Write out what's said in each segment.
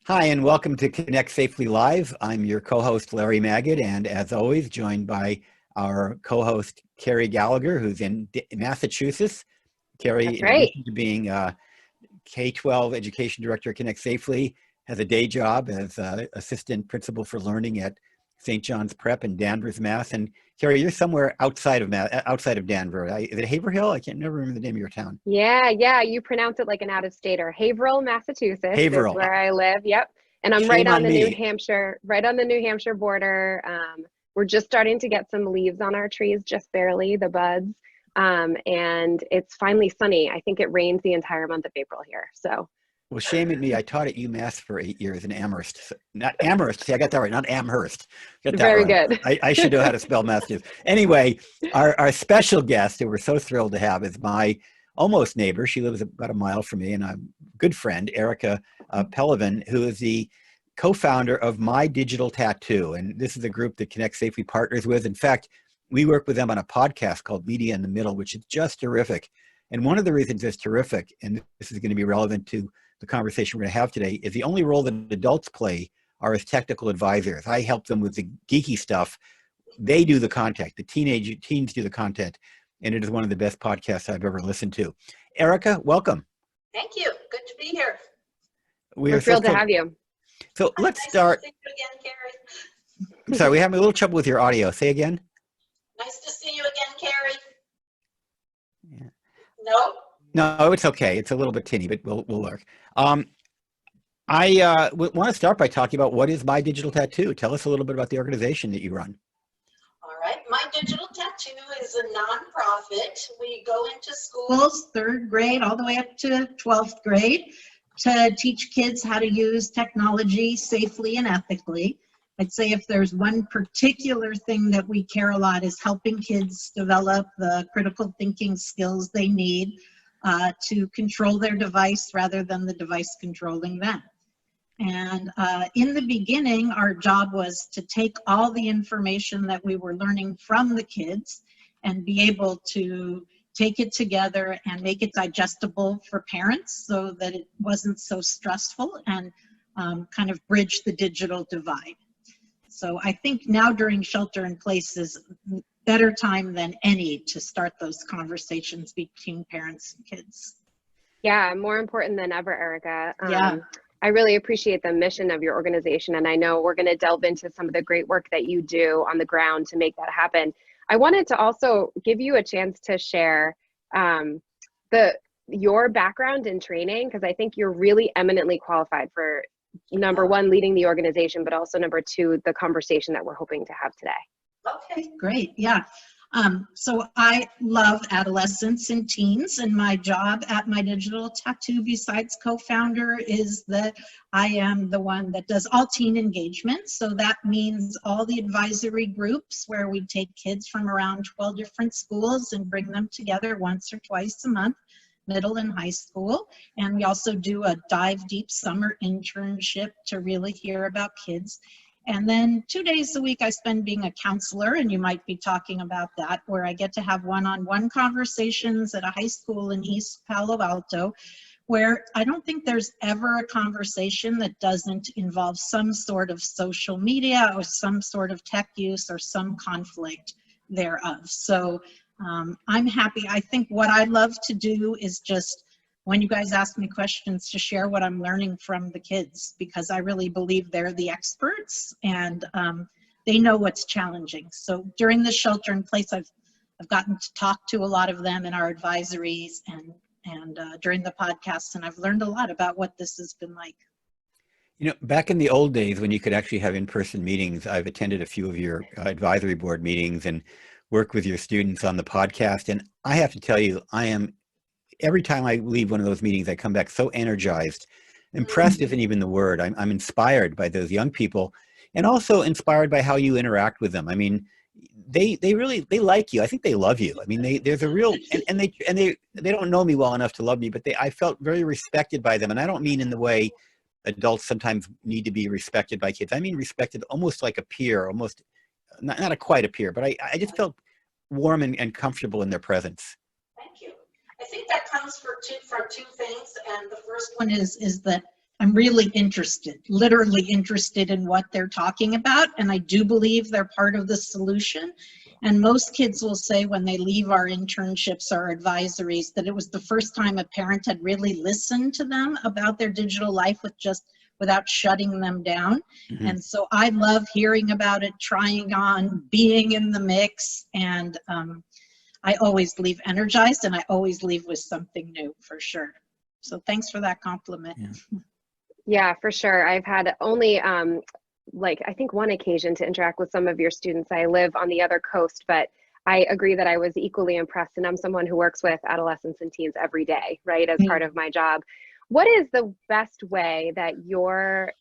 Hi, and welcome to Connect Safely Live. I'm your co-host, Larry Magid, and as always, joined by our co-host, Carrie Gallagher, who's in Massachusetts. Carrie, That's in right. addition to being K-12 Education Director at Connect Safely, has a day job as Assistant Principal for Learning at St. John's Prep in Danvers, Mass. And Carrie, you're somewhere outside of Danvers. Is it Haverhill? I can't never remember the name of your town. Yeah. You pronounce it like an out-of-stater. Haverhill, Massachusetts is Haverhill. where I live. Yep. And I'm right Shame on on the New me. Hampshire, border. We're just starting to get some leaves on our trees, just barely, the buds. And it's finally sunny. I think it rains the entire month of April here. So Well, shame at me. I taught at UMass for 8 years in Amherst. Not Amherst. See, I got that right. Not Amherst. Get that very right. good. I should know how to spell Massachusetts. Anyway, our special guest, who we're so thrilled to have, is my almost neighbor. She lives about a mile from me, and I'm a good friend, Erica Pellivan, who is the co-founder of My Digital Tattoo. And this is a group that Connect Safely partners with. In fact, we work with them on a podcast called Media in the Middle, which is just terrific. And one of the reasons it's terrific, and this is going to be relevant to the conversation we're going to have today, is the only role that adults play are as technical advisors. I help them with the geeky stuff. They do the content. The teens do the content. And it is one of the best podcasts I've ever listened to. Erica, welcome. Thank you. Good to be here. We're thrilled to have you. So let's nice start. To see you again, Carrie. I'm sorry, we have a little trouble with your audio. Say again. Nice to see you again, Carrie. Yeah. No? No, it's okay. It's a little bit tinny, but we'll work. I want to start by talking about what is My Digital Tattoo. Tell us a little bit about the organization that you run. All right. My Digital Tattoo is a nonprofit. We go into schools, 3rd grade, all the way up to 12th grade, to teach kids how to use technology safely and ethically. I'd say if there's one particular thing that we care a lot is helping kids develop the critical thinking skills they need to control their device rather than the device controlling them. And in the beginning, our job was to take all the information that we were learning from the kids and be able to take it together and make it digestible for parents so that it wasn't so stressful and kind of bridge the digital divide. So I think now during shelter in place is better time than any to start those conversations between parents and kids. Yeah, more important than ever, Erica. Yeah. I really appreciate the mission of your organization, and I know we're going to delve into some of the great work that you do on the ground to make that happen. I wanted to also give you a chance to share your background in training, because I think you're really eminently qualified for, number one, leading the organization, but also number two, the conversation that we're hoping to have today. Okay, great. Yeah. So I love adolescents and teens, and my job at My Digital Tattoo, besides co-founder, is that I am the one that does all teen engagement. So that means all the advisory groups where we take kids from around 12 different schools and bring them together once or twice a month, middle and high school. And we also do a dive deep summer internship to really hear about kids. And then 2 days a week I spend being a counselor, and you might be talking about that, where I get to have one-on-one conversations at a high school in East Palo Alto, where I don't think there's ever a conversation that doesn't involve some sort of social media or some sort of tech use or some conflict thereof. So I'm happy. I think what I love to do is just, when you guys ask me questions, to share what I'm learning from the kids, because I really believe they're the experts and they know what's challenging. So during the shelter in place, I've gotten to talk to a lot of them in our advisories and during the podcast, and I've learned a lot about what this has been like. You know, back in the old days when you could actually have in-person meetings, I've attended a few of your advisory board meetings and worked with your students on the podcast. And I have to tell you, every time I leave one of those meetings, I come back so energized. Impressed isn't even the word. I'm inspired by those young people, and also inspired by how you interact with them. I mean, they like you. I think they love you. I mean, there's a real, and they don't know me well enough to love me, but I felt very respected by them. And I don't mean in the way adults sometimes need to be respected by kids. I mean respected almost like a peer, almost not quite a peer, but I just felt warm and comfortable in their presence. Thank you. I think that comes from two things, and the first one is that I'm really interested, literally interested in what they're talking about, and I do believe they're part of the solution. And most kids will say when they leave our internships or advisories that it was the first time a parent had really listened to them about their digital life without shutting them down. Mhm. And so I love hearing about it, trying on, being in the mix, and I always leave energized, and I always leave with something new for sure. So thanks for that compliment. Yeah. Yeah, for sure. I've had only like I think one occasion to interact with some of your students. I live on the other coast, but I agree that I was equally impressed, and I'm someone who works with adolescents and teens every day, right, as part of my job. What is the best way that your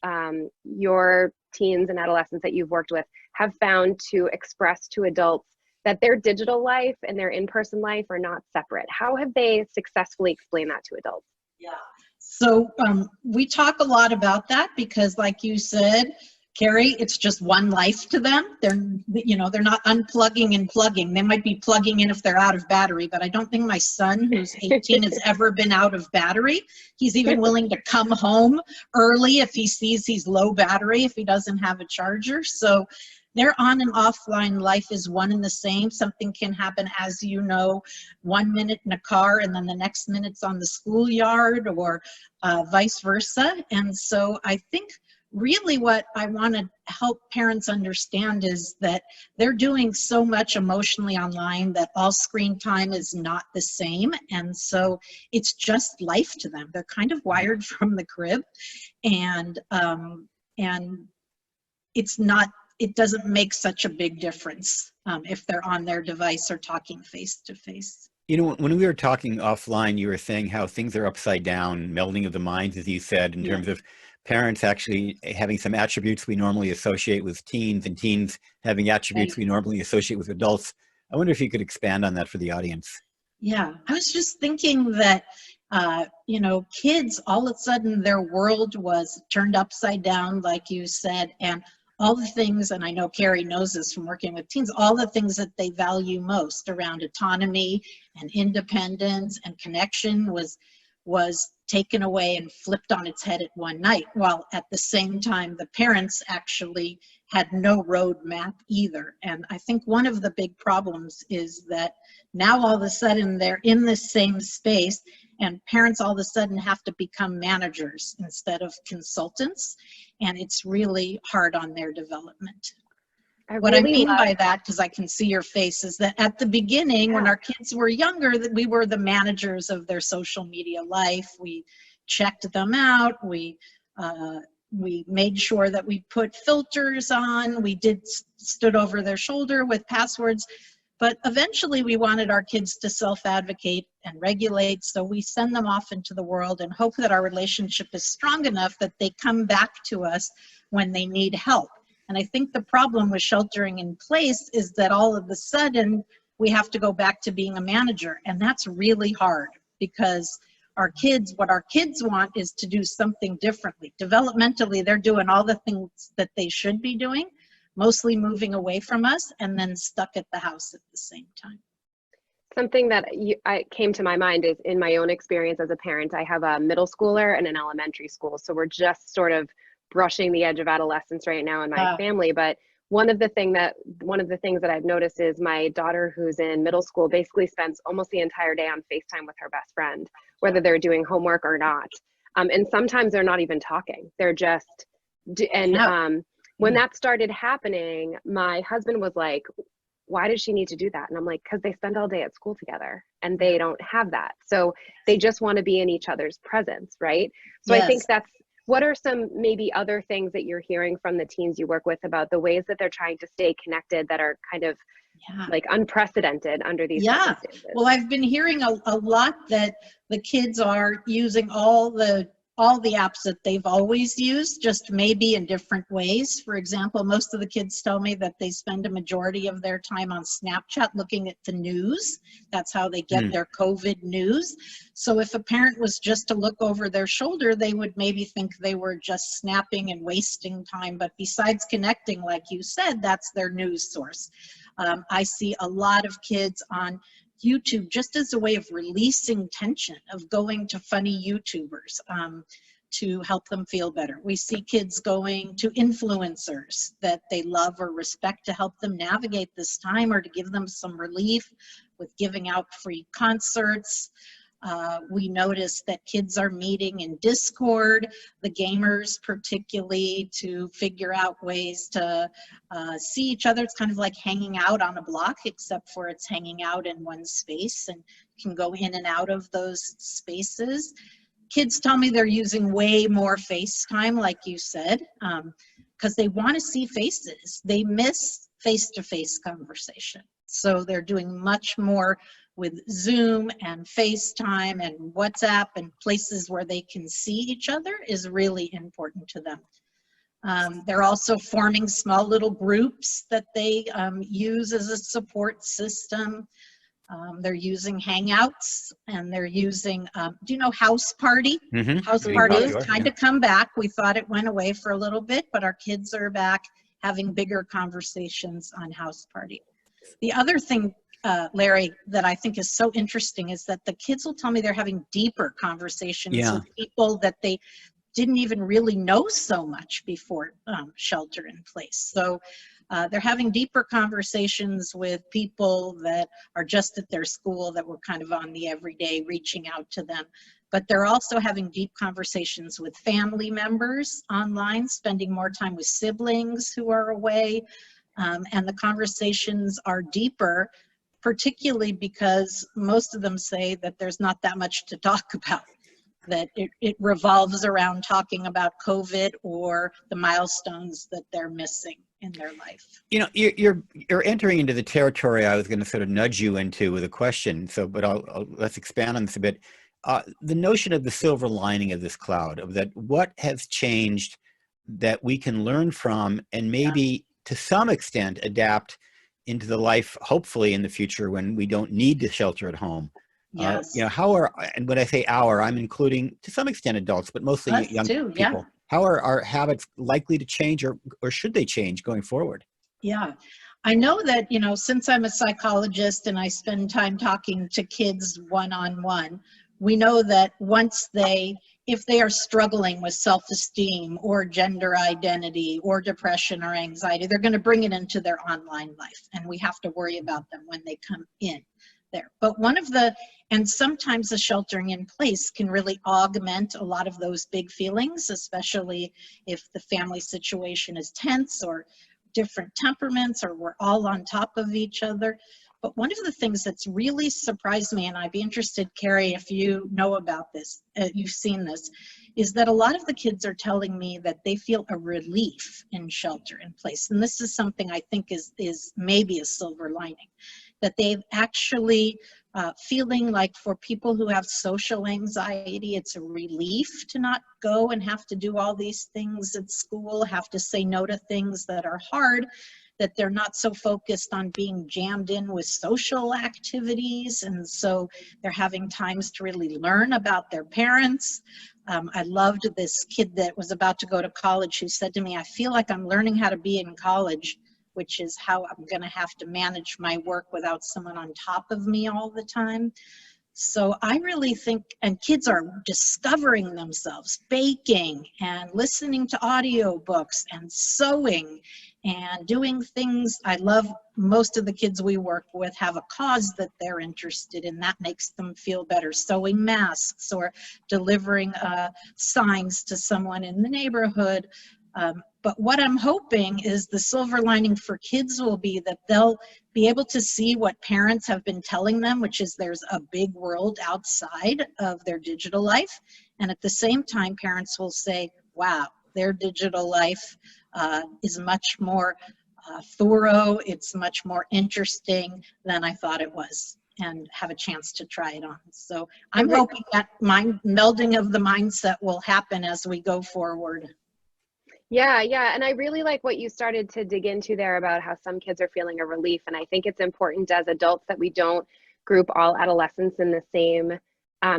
teens and adolescents that you've worked with have found to express to adults that their digital life and their in-person life are not separate? How have they successfully explained that to adults? Yeah. So we talk a lot about that because, like you said, Carrie, it's just one life to them. They're not unplugging and plugging. They might be plugging in if they're out of battery, but I don't think my son, who's 18, has ever been out of battery. He's even willing to come home early if he sees he's low battery, if he doesn't have a charger. So their on and offline life is one and the same. Something can happen, as you know, 1 minute in a car and then the next minute's on the schoolyard, or vice versa. And so I think really what I want to help parents understand is that they're doing so much emotionally online that all screen time is not the same. And so it's just life to them. They're kind of wired from the crib, and it doesn't make such a big difference if they're on their device or talking face to face. You know, when we were talking offline, you were saying how things are upside down, melding of the minds, as you said, in terms of parents actually having some attributes we normally associate with teens, and teens having attributes we normally associate with adults. I wonder if you could expand on that for the audience. Yeah, I was just thinking that, kids, all of a sudden their world was turned upside down, like you said, and all the things, and I know Carrie knows this from working with teens, all the things that they value most around autonomy and independence and connection was taken away and flipped on its head at one night, while at the same time the parents actually had no roadmap either. And I think one of the big problems is that now all of a sudden they're in the same space, and parents all of a sudden have to become managers instead of consultants, and it's really hard on their development. What I mean by that, because I can see your face, is that at the beginning, when our kids were younger, that we were the managers of their social media life. We checked them out. We made sure that we put filters on. We stood over their shoulder with passwords. But eventually we wanted our kids to self-advocate and regulate, so we send them off into the world and hope that our relationship is strong enough that they come back to us when they need help. And I think the problem with sheltering in place is that all of a sudden we have to go back to being a manager, and that's really hard because what our kids want is to do something differently. Developmentally, they're doing all the things that they should be doing, mostly moving away from us and then stuck at the house at the same time. Something that came to my mind is, in my own experience as a parent, I have a middle schooler and an elementary school. So we're just sort of brushing the edge of adolescence right now in my family. But one of the things that I've noticed is my daughter, who's in middle school, basically spends almost the entire day on FaceTime with her best friend, whether they're doing homework or not. And sometimes they're not even talking. They're just, when that started happening, my husband was like, why does she need to do that? And I'm like, because they spend all day at school together and they don't have that. So they just want to be in each other's presence, right? So I think what are some maybe other things that you're hearing from the teens you work with about the ways that they're trying to stay connected that are kind of like unprecedented under these circumstances? Well, I've been hearing a lot that the kids are using all the apps that they've always used, just maybe in different ways. For example, most of the kids tell me that they spend a majority of their time on Snapchat looking at the news. That's how they get their COVID news. So if a parent was just to look over their shoulder, they would maybe think they were just snapping and wasting time. But besides connecting, like you said, that's their news source. I see a lot of kids on YouTube just as a way of releasing tension, of going to funny YouTubers, to help them feel better. We see kids going to influencers that they love or respect to help them navigate this time or to give them some relief with giving out free concerts. We notice that kids are meeting in Discord, the gamers particularly, to figure out ways to see each other. It's kind of like hanging out on a block, except for it's hanging out in one space and can go in and out of those spaces. Kids tell me they're using way more FaceTime, like you said, because they want to see faces. They miss face-to-face conversation. So they're doing much more with Zoom and FaceTime and WhatsApp, and places where they can see each other is really important to them. They're also forming small little groups that they use as a support system. They're using Hangouts, and they're using, do you know House Party? House Party has kind of come back. We thought it went away for a little bit, but our kids are back having bigger conversations on House Party. The other thing, Larry, that I think is so interesting is that the kids will tell me they're having deeper conversations with people that they didn't even really know so much before shelter in place. So they're having deeper conversations with people that are just at their school that were kind of on the everyday, reaching out to them. But they're also having deep conversations with family members online, spending more time with siblings who are away. And the conversations are deeper, particularly because most of them say that there's not that much to talk about, that it revolves around talking about COVID or the milestones that they're missing in their life. You know, you're entering into the territory I was going to sort of nudge you into with a question. So, but let's expand on this a bit. The notion of the silver lining of this cloud, of that, what has changed that we can learn from and maybe to some extent adapt into the life, hopefully in the future when we don't need to shelter at home. Yes. You know, and when I say I'm including to some extent adults, but mostly Us young too, people. How are our habits likely to change, or should they change going forward? Yeah, I know that, you know, since I'm a psychologist and I spend time talking to kids one-on-one, we know that if they are struggling with self-esteem or gender identity or depression or anxiety, they're going to bring it into their online life, and we have to worry about them when they come in there. But and sometimes the sheltering in place can really augment a lot of those big feelings, especially if the family situation is tense or different temperaments, or we're all on top of each other. But one of the things that's really surprised me, and I'd be interested, Carrie, if you know about this, you've seen this, is that a lot of the kids are telling me that they feel a relief in shelter in place. And this is something I think is maybe a silver lining, that they've actually feeling like, for people who have social anxiety, it's a relief to not go and have to do all these things at school, have to say no to things that are hard, that they're not so focused on being jammed in with social activities. And so they're having times to really learn about their parents. I loved this kid that was about to go to college who said to me, I feel like I'm learning how to be in college, which is how I'm going to have to manage my work without someone on top of me all the time. So I really think, and kids are discovering themselves, baking and listening to audiobooks and sewing and doing things. I love most of the kids we work with have a cause that they're interested in. That makes them feel better. Sewing masks or delivering signs to someone in the neighborhood. But what I'm hoping is the silver lining for kids will be that they'll be able to see what parents have been telling them, which is there's a big world outside of their digital life. And at the same time, parents will say, wow, their digital life is much more thorough. It's much more interesting than I thought it was, and have a chance to try it on. So I'm hoping that melding of the mindset will happen as we go forward. Yeah. And I really like what you started to dig into there about how some kids are feeling a relief. And I think it's important as adults that we don't group all adolescents in the same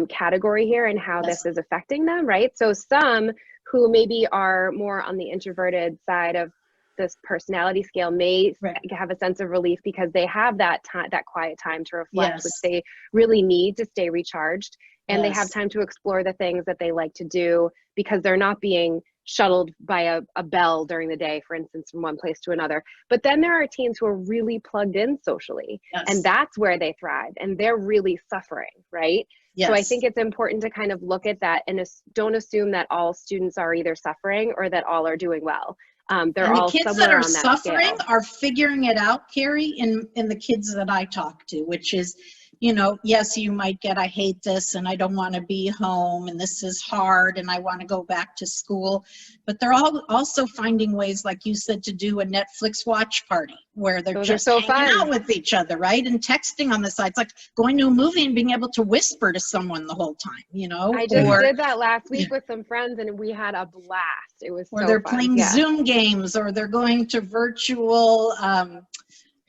category here and how this is affecting them, right? So some who maybe are more on the introverted side of this personality scale may have a sense of relief because they have that time, that quiet time to reflect, which they really need to stay recharged. and they have Yes. time to explore the things that they like to do because they're not being shuttled by a bell during the day, for instance, from one place to another. But then there are teens who are really plugged in socially, Yes. and that's where they thrive, and they're really suffering, right? Yes. So I think it's important to kind of look at that and don't assume that all students are either suffering or that all are doing well. They're and the all kids that somewhere are on that suffering scale. are figuring it out, Carrie, in the kids that I talk to, which is, you know, yes, you might get, I hate this and I don't want to be home and this is hard and I want to go back to school. But they're all also finding ways, like you said, to do a Netflix watch party where they're Those are just so hanging fun. out with each other, right? And texting on the side. It's like going to a movie and being able to whisper to someone the whole time, you know? I just Or did that last week with some friends and we had a blast. It was or so they're fun. playing Yeah. Zoom games, or they're going to virtual,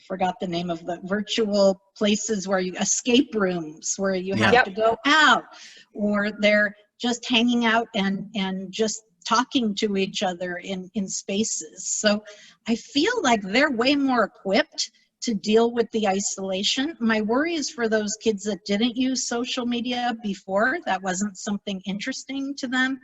forgot the name of the virtual places where you, escape rooms where you have Yeah. to go out, or they're just hanging out and just talking to each other in spaces. So I feel like they're way more equipped to deal with the isolation. My worry is for those kids that didn't use social media before, that wasn't something interesting to them.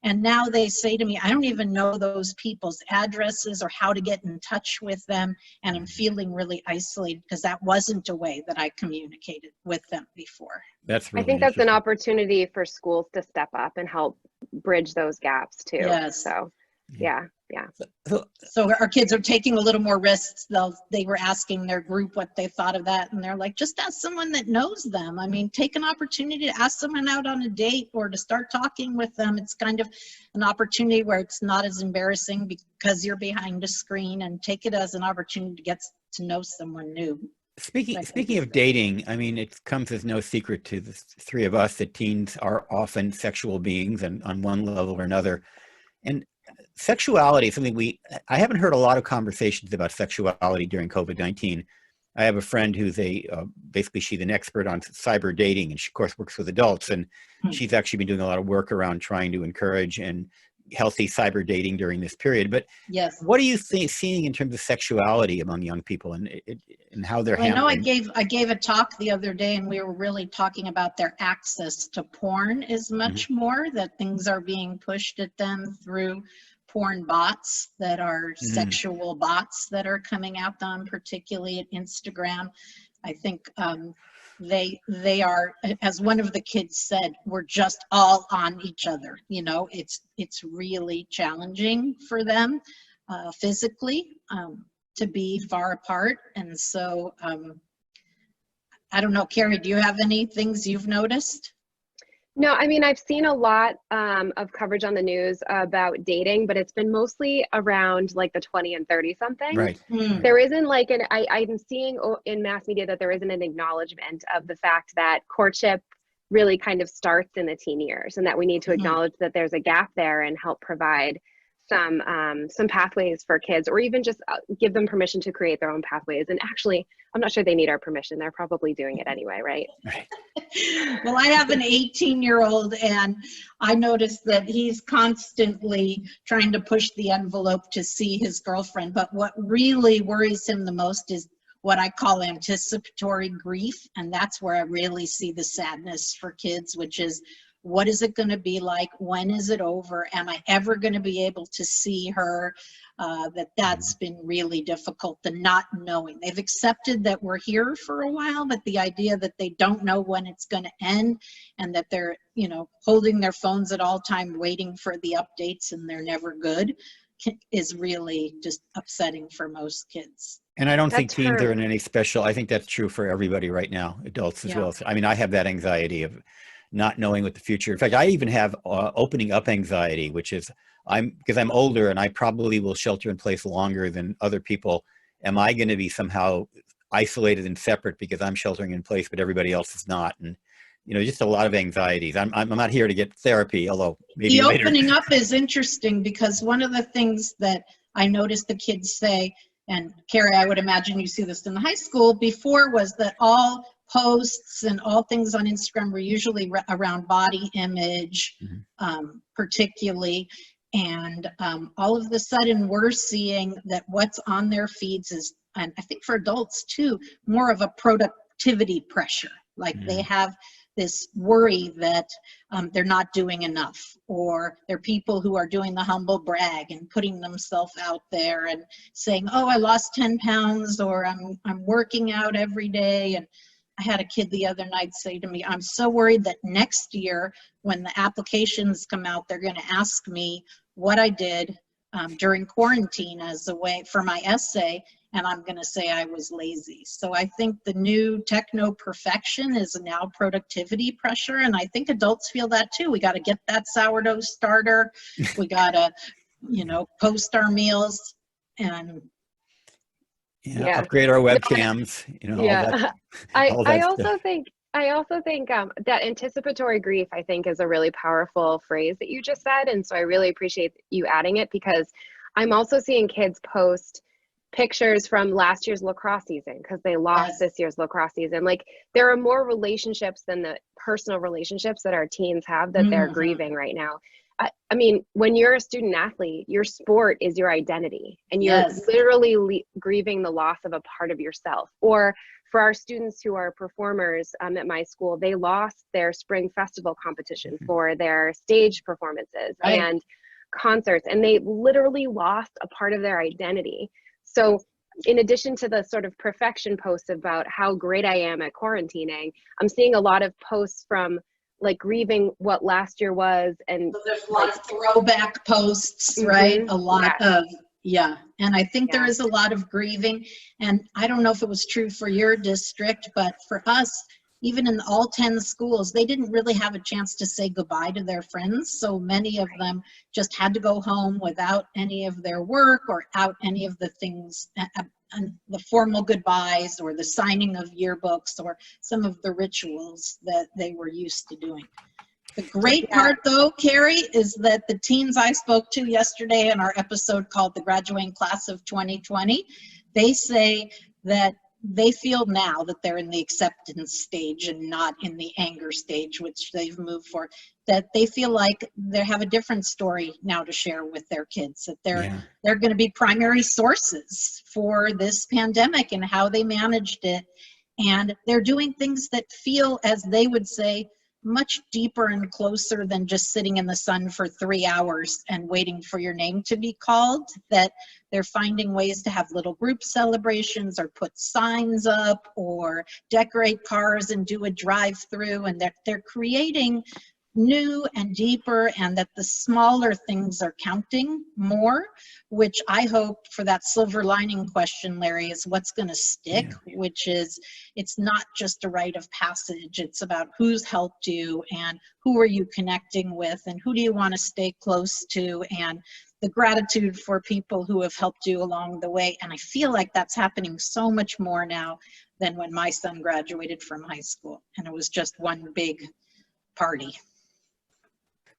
And now they say to me, I don't even know those people's addresses or how to get in touch with them. And I'm feeling really isolated because that wasn't a way that I communicated with them before. That's I really think that's an interesting. opportunity for schools to step up and help bridge those gaps too. Yes. So yeah. So our kids are taking a little more risks. They were asking their group what they thought of that, and they're like, just ask someone that knows them. I mean, take an opportunity to ask someone out on a date or to start talking with them. It's kind of an opportunity where it's not as embarrassing because you're behind a screen, and take it as an opportunity to get to know someone new. Speaking of dating, I mean, it comes as no secret to the three of us that teens are often sexual beings, and on one level or another. And sexuality is something I haven't heard a lot of conversations about sexuality during COVID-19. I have a friend who's basically she's an expert on cyber dating, and she of course works with adults, and she's actually been doing a lot of work around trying to encourage and healthy cyber dating during this period. But yes, what are you seeing in terms of sexuality among young people and how they're well, handling? I know I gave a talk the other day, and we were really talking about their access to porn is much more, that things are being pushed at them through porn bots that are sexual bots that are coming at them, particularly at Instagram. I think they are, as one of the kids said, we're just all on each other. You know, it's really challenging for them physically to be far apart. And so I don't know, Carrie, do you have any things you've noticed? No, I mean, I've seen a lot of coverage on the news about dating, but it's been mostly around like the 20 and 30 something. Right. There isn't like I'm seeing in mass media that there isn't an acknowledgement of the fact that courtship really kind of starts in the teen years, and that we need to acknowledge that there's a gap there and help provide some pathways for kids, or even just give them permission to create their own pathways. And actually, I'm not sure they need our permission. They're probably doing it anyway, right? Well, I have an 18-year-old, and I noticed that he's constantly trying to push the envelope to see his girlfriend. But what really worries him the most is what I call anticipatory grief. And that's where I really see the sadness for kids, which is, what is it going to be like? When is it over? Am I ever going to be able to see her? That's been really difficult, the not knowing. They've accepted that we're here for a while, but the idea that they don't know when it's going to end, and that they're, you know, holding their phones at all time, waiting for the updates, and they're never good, is really just upsetting for most kids. And I don't think teens are in any special. I think that's true for everybody right now, adults as well. I mean, I have that anxiety of not knowing what the future. In fact, I even have opening up anxiety, which is because I'm older and I probably will shelter in place longer than other people. Am I going to be somehow isolated and separate because I'm sheltering in place, but everybody else is not? And, you know, just a lot of anxieties. I'm not here to get therapy, although maybe the later. Opening up is interesting, because one of the things that I noticed the kids say, and Carrie, I would imagine you see this in the high school before, was that all posts and all things on Instagram were usually around body image, particularly. And all of a sudden we're seeing that what's on their feeds is, and I think for adults too, more of a productivity pressure. Like they have this worry that they're not doing enough, or there are people who are doing the humble brag and putting themselves out there and saying, oh, I lost 10 pounds, or I'm working out every day. And I had a kid the other night say to me, I'm so worried that next year when the applications come out, they're going to ask me what I did during quarantine as a way for my essay, and I'm going to say I was lazy. So I think the new techno perfection is now productivity pressure, and I think adults feel that too. We got to get that sourdough starter. We got to, post our meals and Yeah. upgrade our No, webcams, all yeah. that, I all I that stuff. also think I also think that anticipatory grief, I think, is a really powerful phrase that you just said, and so I really appreciate you adding it, because I'm also seeing kids post pictures from last year's lacrosse season because they lost Yes. this year's lacrosse season. Like, there are more relationships than the personal relationships that our teens have that they're grieving right now. I mean, when you're a student athlete, your sport is your identity, and you're Yes. literally grieving the loss of a part of yourself. Or for our students who are performers at my school, they lost their spring festival competition for their stage performances Right. and concerts, and they literally lost a part of their identity. So in addition to the sort of perfection posts about how great I am at quarantining, I'm seeing a lot of posts from like grieving what last year was. And so there's a lot of throwback posts, right? A lot of, and I think there is a lot of grieving. And I don't know if it was true for your district, but for us, even in all 10 schools, they didn't really have a chance to say goodbye to their friends. So many of them just had to go home without any of their work or out any of the things, the formal goodbyes or the signing of yearbooks or some of the rituals that they were used to doing. The great part, though, Carrie, is that the teens I spoke to yesterday in our episode called The Graduating Class of 2020, they say that they feel now that they're in the acceptance stage and not in the anger stage, which they've moved for, that they feel like they have a different story now to share with their kids, that they're going to be primary sources for this pandemic and how they managed it. And they're doing things that feel, as they would say, much deeper and closer than just sitting in the sun for 3 hours and waiting for your name to be called, that they're finding ways to have little group celebrations or put signs up or decorate cars and do a drive-through, and they're creating new and deeper, and that the smaller things are counting more, which I hope for that silver lining question, Larry, is what's going to stick, which is it's not just a rite of passage. It's about who's helped you and who are you connecting with and who do you want to stay close to, and the gratitude for people who have helped you along the way. And I feel like that's happening so much more now than when my son graduated from high school and it was just one big party.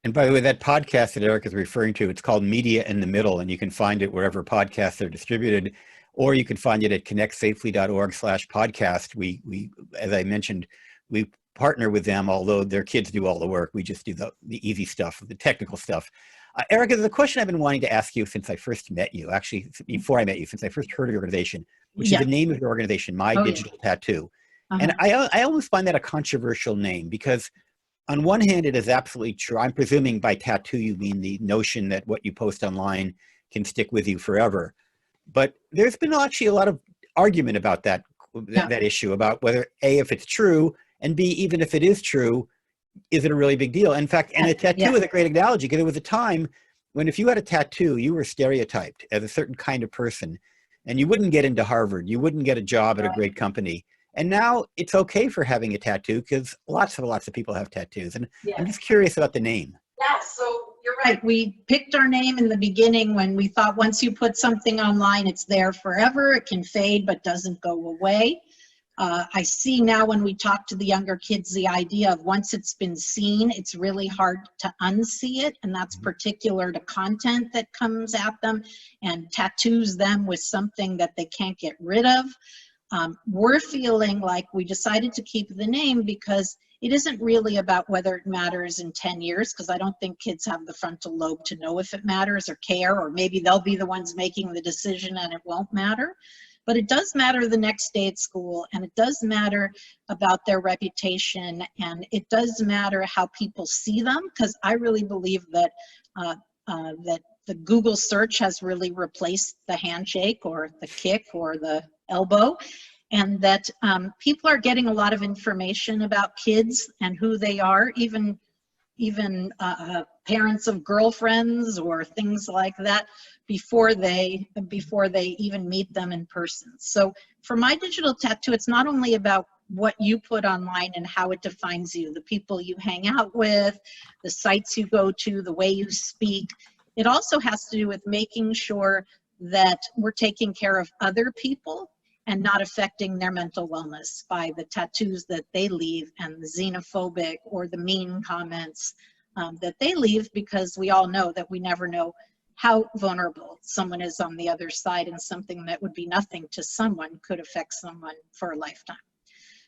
And by the way, that podcast that Eric is referring to, it's called Media in the Middle, and you can find it wherever podcasts are distributed, or you can find it at ConnectSafely.org/podcast. We, as I mentioned, we partner with them, although their kids do all the work. We just do the easy stuff, the technical stuff. Erica, there's a question I've been wanting to ask you since I first met you, actually, before I met you, since I first heard of your organization, which is the name of your organization, My Digital Tattoo. And I almost find that a controversial name because on one hand, it is absolutely true. I'm presuming by tattoo, you mean the notion that what you post online can stick with you forever. But there's been actually a lot of argument about that issue, about whether A, if it's true, and B, even if it is true, is it a really big deal? In fact, and a tattoo is a great analogy, because there was a time when if you had a tattoo, you were stereotyped as a certain kind of person, and you wouldn't get into Harvard, you wouldn't get a job at a great company. And now it's okay for having a tattoo because lots of people have tattoos. And I'm just curious about the name. Yeah, so you're right. We picked our name in the beginning when we thought once you put something online, it's there forever. It can fade but doesn't go away. I see now when we talk to the younger kids, the idea of once it's been seen, it's really hard to unsee it. And that's particular to content that comes at them and tattoos them with something that they can't get rid of. We're feeling like we decided to keep the name because it isn't really about whether it matters in 10 years, because I don't think kids have the frontal lobe to know if it matters or care, or maybe they'll be the ones making the decision and it won't matter. But it does matter the next day at school, and it does matter about their reputation, and it does matter how people see them, because I really believe that that the Google search has really replaced the handshake or the kick or the elbow, and that people are getting a lot of information about kids and who they are, even parents of girlfriends or things like that, before they even meet them in person. So for my digital tattoo, it's not only about what you put online and how it defines you, the people you hang out with, the sites you go to, the way you speak. It also has to do with making sure that we're taking care of other people and not affecting their mental wellness by the tattoos that they leave and the xenophobic or the mean comments that they leave, because we all know that we never know how vulnerable someone is on the other side, and something that would be nothing to someone could affect someone for a lifetime.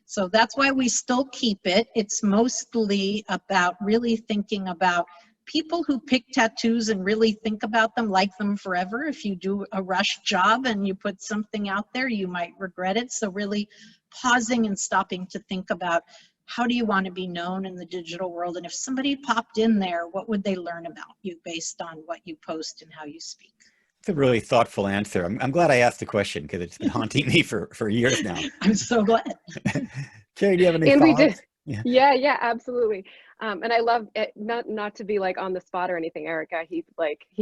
So that's why we still keep it. It's mostly about really thinking about people who pick tattoos and really think about them, like them forever. If you do a rush job and you put something out there, you might regret it. So really pausing and stopping to think about, how do you want to be known in the digital world? And if somebody popped in there, what would they learn about you based on what you post and how you speak? It's a really thoughtful answer. I'm glad I asked the question, because it's been haunting me for years now. I'm so glad. Terry, do you have any And we thoughts? did. Yeah, absolutely. And I love it, not to be like on the spot or anything, Erica. He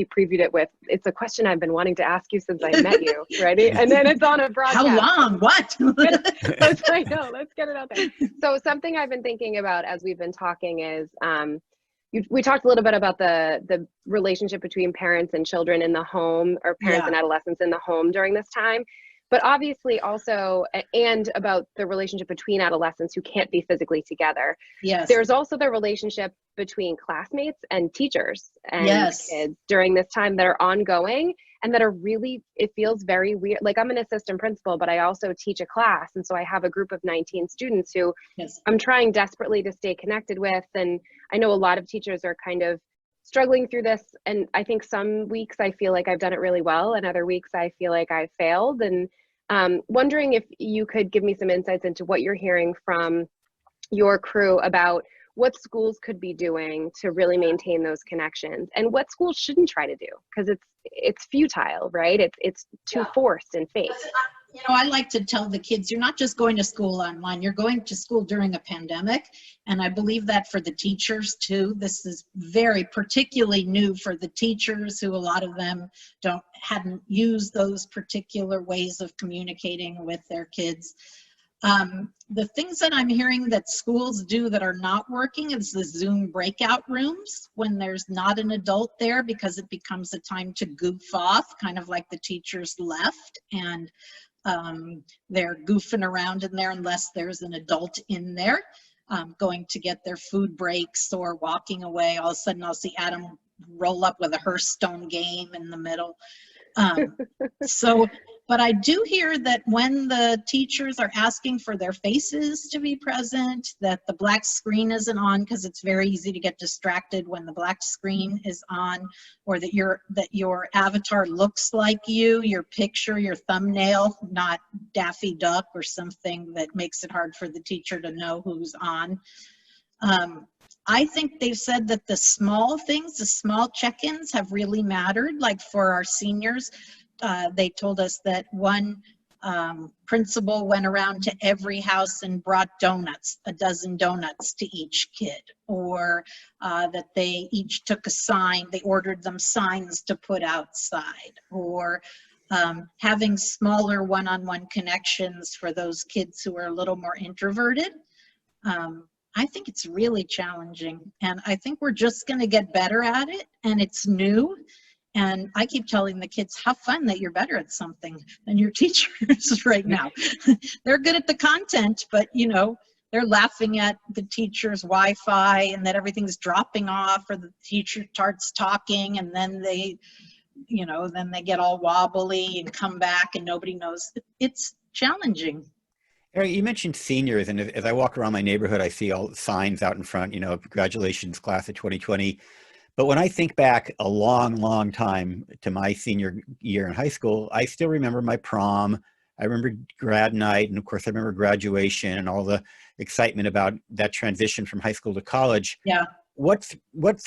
previewed it with, it's a question I've been wanting to ask you since I met you. Ready? And then it's on a broadcast. How long? What? I know. Let's get it out there. So something I've been thinking about as we've been talking is, we talked a little bit about the relationship between parents and children in the home, or parents and adolescents in the home during this time. But obviously also, and about the relationship between adolescents who can't be physically together. Yes. There's also the relationship between classmates and teachers and kids during this time that are ongoing, and that are really, it feels very weird. Like, I'm an assistant principal, but I also teach a class. And so I have a group of 19 students who I'm trying desperately to stay connected with. And I know a lot of teachers are kind of struggling through this. And I think some weeks I feel like I've done it really well, and other weeks I feel like I failed. And wondering if you could give me some insights into what you're hearing from your crew about what schools could be doing to really maintain those connections, and what schools shouldn't try to do, because it's futile, right? It's too forced and fake. You know, I like to tell the kids, you're not just going to school online, you're going to school during a pandemic. And I believe that for the teachers too. This is very particularly new for the teachers, who a lot of them hadn't used those particular ways of communicating with their kids. The things that I'm hearing that schools do that are not working is the Zoom breakout rooms, when there's not an adult there, because it becomes a time to goof off, kind of like the teachers left, and they're goofing around in there unless there's an adult in there, going to get their food breaks or walking away. All of a sudden I'll see Adam roll up with a Hearthstone game in the middle. But I do hear that when the teachers are asking for their faces to be present, that the black screen isn't on, because it's very easy to get distracted when the black screen is on, or that your avatar looks like you, your picture, your thumbnail, not Daffy Duck or something that makes it hard for the teacher to know who's on. I think they've said that the small things, the small check-ins have really mattered. Like for our seniors, they told us that one principal went around to every house and brought donuts, a dozen donuts to each kid, or that they each took a sign, they ordered them signs to put outside, or having smaller one-on-one connections for those kids who are a little more introverted. I think it's really challenging, and I think we're just going to get better at it, and it's new. And I keep telling the kids, have fun that you're better at something than your teachers right now. They're good at the content, but you know, they're laughing at the teacher's Wi-Fi and that everything's dropping off, or the teacher starts talking and then they get all wobbly and come back and nobody knows. It's challenging. Eric, you mentioned seniors, and as I walk around my neighborhood, I see all signs out in front, congratulations, class of 2020. But when I think back a long, long time to my senior year in high school, I still remember my prom. I remember grad night, and of course I remember graduation and all the excitement about that transition from high school to college. Yeah. What's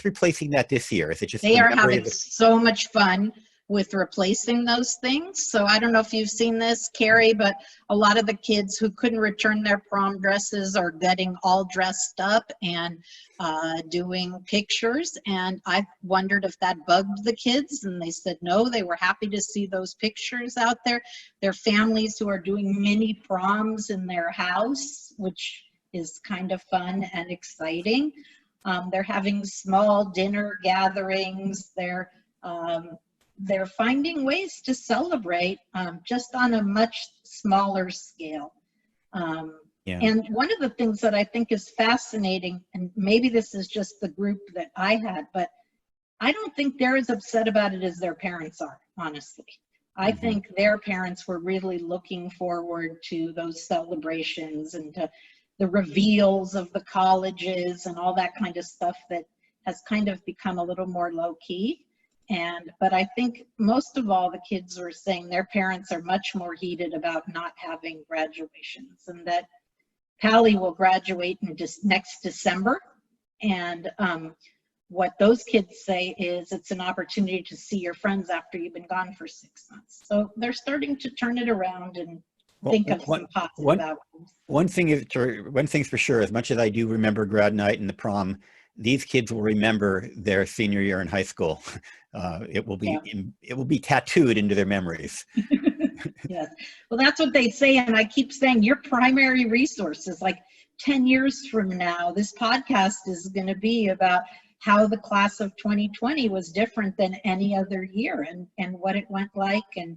replacing that this year? Is it just They the are memory having so much fun with replacing those things. So I don't know if you've seen this, Carrie, but a lot of the kids who couldn't return their prom dresses are getting all dressed up and doing pictures. And I wondered if that bugged the kids, and they said no, they were happy to see those pictures out there. Their families who are doing mini proms in their house, which is kind of fun and exciting. They're having small dinner gatherings. They're finding ways to celebrate just on a much smaller scale. And one of the things that I think is fascinating, and maybe this is just the group that I had, but I don't think they're as upset about it as their parents are, honestly. I think their parents were really looking forward to those celebrations and to the reveals of the colleges and all that kind of stuff that has kind of become a little more low key. But I think most of all, the kids were saying their parents are much more heated about not having graduations, and that Pally will graduate in next December. And what those kids say is it's an opportunity to see your friends after you've been gone for 6 months. So they're starting to turn it around and think of some positive outcomes. One thing's for sure, as much as I do remember grad night and the prom, these kids will remember their senior year in high school. It will be tattooed into their memories. Yes. Well, that's what they say. And I keep saying your primary resource is like 10 years from now, this podcast is going to be about how the class of 2020 was different than any other year and what it went like. And,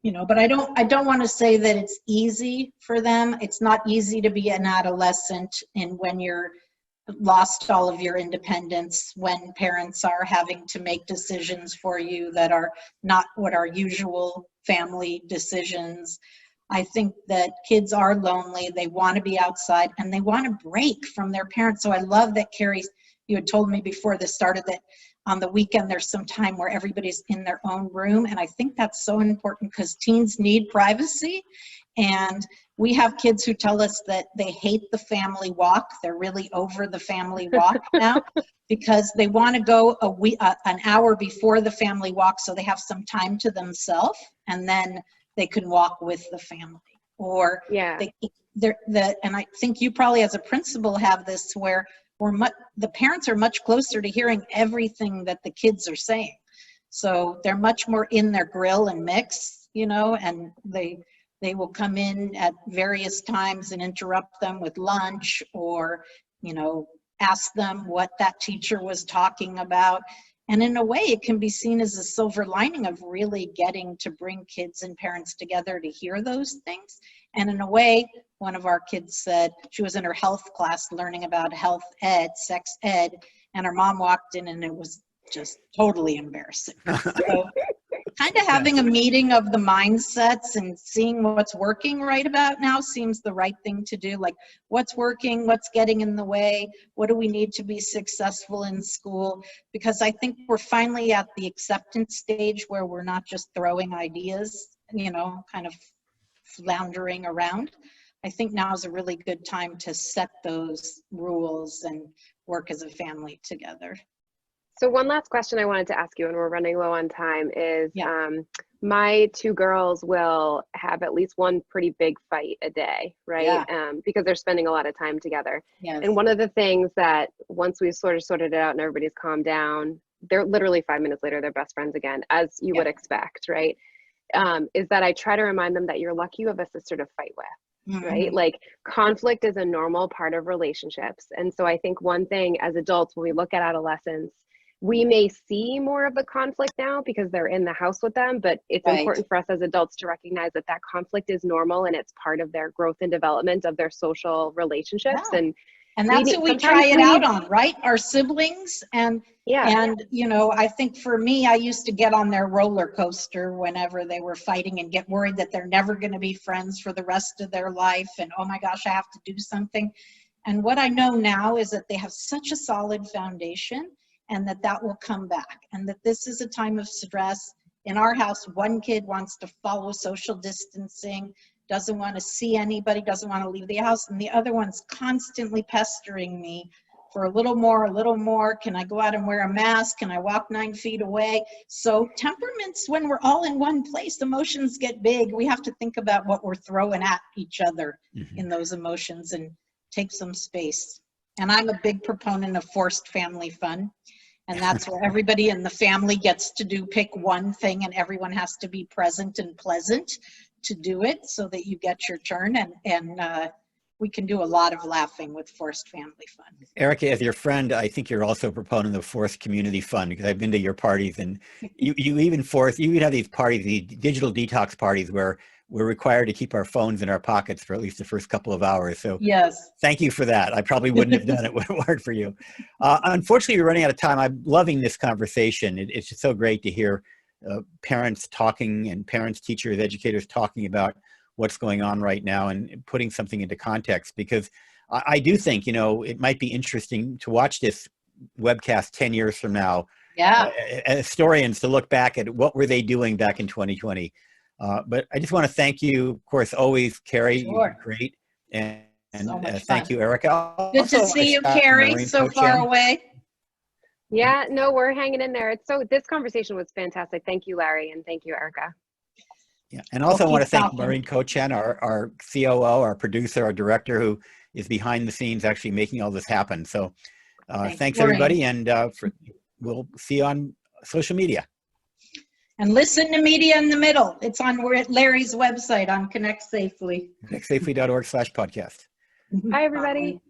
you know, but I don't want to say that it's easy for them. It's not easy to be an adolescent and when you're lost all of your independence, when parents are having to make decisions for you that are not what are usual family decisions. I think that kids are lonely, they want to be outside, and they want to break from their parents. So I love that, Carrie, you had told me before this started that on the weekend there's some time where everybody's in their own room, and I think that's so important because teens need privacy. And we have kids who tell us that they hate the family walk. They're really over the family walk now because they want to go an hour before the family walk so they have some time to themselves, and then they can walk with the family. Or and I think you probably as a principal have this where the parents are much closer to hearing everything that the kids are saying. So they're much more in their grill and mix, you know, and they will come in at various times and interrupt them with lunch or, you know, ask them what that teacher was talking about. And in a way, it can be seen as a silver lining of really getting to bring kids and parents together to hear those things. And in a way, one of our kids said she was in her health class learning about health ed, sex ed, and her mom walked in and it was just totally embarrassing. So kind of having a meeting of the mindsets and seeing what's working right about now seems the right thing to do. Like what's working, what's getting in the way, what do we need to be successful in school? Because I think we're finally at the acceptance stage where we're not just throwing ideas, you know, kind of floundering around. I think now is a really good time to set those rules and work as a family together. So one last question I wanted to ask you, and we're running low on time, is my two girls will have at least one pretty big fight a day, right? Because they're spending a lot of time together. Yes. And one of the things that once we've sort of sorted it out and everybody's calmed down, they're literally 5 minutes later, they're best friends again, as you would expect, right? Is that I try to remind them that you're lucky you have a sister to fight with. Right? Like conflict is a normal part of relationships. And so I think one thing as adults, when we look at adolescents, we may see more of the conflict now because they're in the house with them, but it's important for us as adults to recognize that that conflict is normal and it's part of their growth and development of their social relationships. And that's what we try it out on, right? Our siblings. And you know, I think for me, I used to get on their roller coaster whenever they were fighting and get worried that they're never going to be friends for the rest of their life. And oh my gosh, I have to do something. And what I know now is that they have such a solid foundation and that will come back, and that this is a time of stress in our house, one kid wants to follow social distancing, doesn't want to see anybody, doesn't want to leave the house, and the other one's constantly pestering me for a little more. Can I go out and wear a mask? Can I walk 9 feet away? So temperaments, when we're all in one place, emotions get big. We have to think about what we're throwing at each other in those emotions and take some space. And I'm a big proponent of forced family fun. And that's where everybody in the family gets to pick one thing, and everyone has to be present and pleasant to do it so that you get your turn. And we can do a lot of laughing with forced family fun. Erica, as your friend, I think you're also a proponent of forced community fun, because I've been to your parties, and you even have these parties, the digital detox parties, where we're required to keep our phones in our pockets for at least the first couple of hours. So yes, thank you for that. I probably wouldn't have done it if it weren't for you. Unfortunately, we're running out of time. I'm loving this conversation. It's just so great to hear parents talking, and parents, teachers, educators talking about what's going on right now and putting something into context, because I do think, it might be interesting to watch this webcast 10 years from now. yeah, As historians, to look back at what were they doing back in 2020. But I just want to thank you, of course, always, Carrie. Sure. You're great. And So much thank fun. you, Erica. Good to see you, Carrie, so far away. Yeah, no, we're hanging in there. This conversation was fantastic. Thank you, Larry, and thank you, Erica. Yeah, and also I want to thank talking. Maureen Kochan, our COO, our producer, our director, who is behind the scenes actually making all this happen. So thanks everybody, and we'll see you on social media. And listen to Media in the Middle. It's on Larry's website on Connect Safely. ConnectSafely.org/podcast. Bye, everybody.